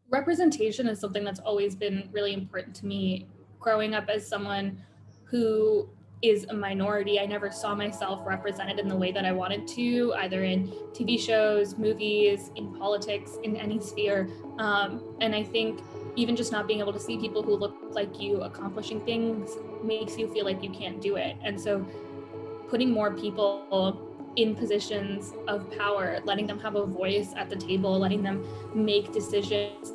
Representation is something that's always been really important to me. Growing up as someone who is a minority, I never saw myself represented in the way that I wanted to, either in TV shows, movies, in politics, in any sphere. And I think even just not being able to see people who look like you accomplishing things makes you feel like you can't do it. And so putting more people in positions of power, letting them have a voice at the table, letting them make decisions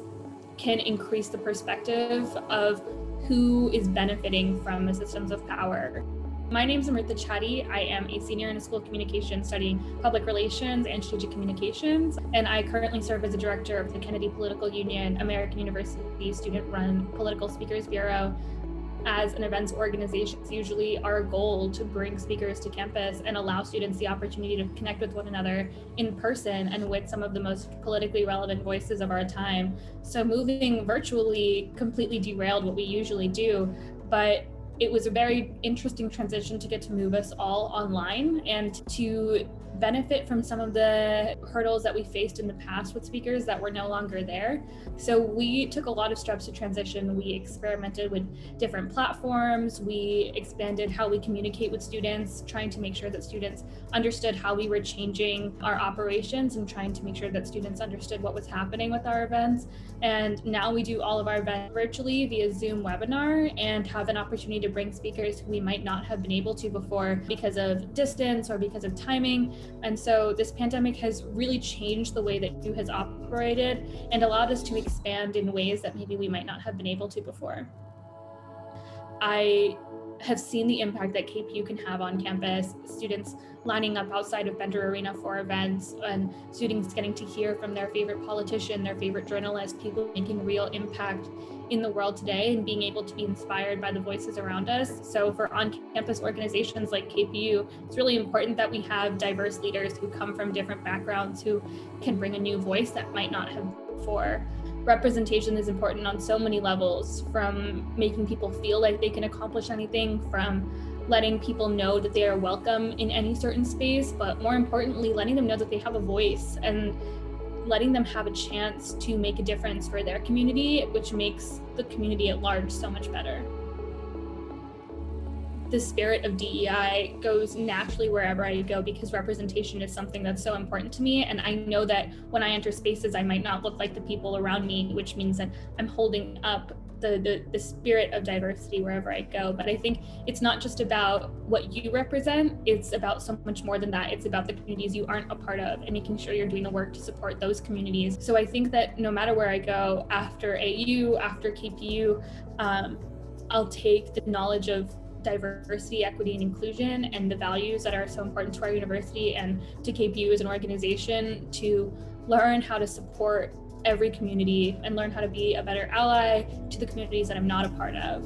can increase the perspective of who is benefiting from the systems of power. My name is Amrutha Chatty. I am a senior in a school of communication studying public relations and strategic communications, and I currently serve as a director of the Kennedy Political Union, American University student-run Political Speakers Bureau. As an events organization, it's usually our goal to bring speakers to campus and allow students the opportunity to connect with one another in person and with some of the most politically relevant voices of our time. So moving virtually completely derailed what we usually do, but it was a very interesting transition to get to move us all online and to benefit from some of the hurdles that we faced in the past with speakers that were no longer there. So we took a lot of steps to transition. We experimented with different platforms. We expanded how we communicate with students, trying to make sure that students understood how we were changing our operations and trying to make sure that students understood what was happening with our events. And now we do all of our events virtually via Zoom webinar and have an opportunity to bring speakers who we might not have been able to before because of distance or because of timing. And so this pandemic has really changed the way that KPU has operated and allowed us to expand in ways that maybe we might not have been able to before. I have seen the impact that KPU can have on campus, students lining up outside of Bender Arena for events, and students getting to hear from their favorite politician, their favorite journalist, people making real impact in the world today and being able to be inspired by the voices around us. So for on-campus organizations like KPU, it's really important that we have diverse leaders who come from different backgrounds who can bring a new voice that might not have before. Representation is important on so many levels, from making people feel like they can accomplish anything, from letting people know that they are welcome in any certain space, but more importantly, letting them know that they have a voice and letting them have a chance to make a difference for their community, which makes the community at large so much better. The spirit of DEI goes naturally wherever I go because representation is something that's so important to me. And I know that when I enter spaces, I might not look like the people around me, which means that I'm holding up the spirit of diversity wherever I go. But I think it's not just about what you represent, it's about so much more than that. It's about the communities you aren't a part of and making sure you're doing the work to support those communities. So I think that no matter where I go after AU, after KPU, I'll take the knowledge of diversity, equity, and inclusion and the values that are so important to our university and to KPU as an organization to learn how to support every community and learn how to be a better ally to the communities that I'm not a part of.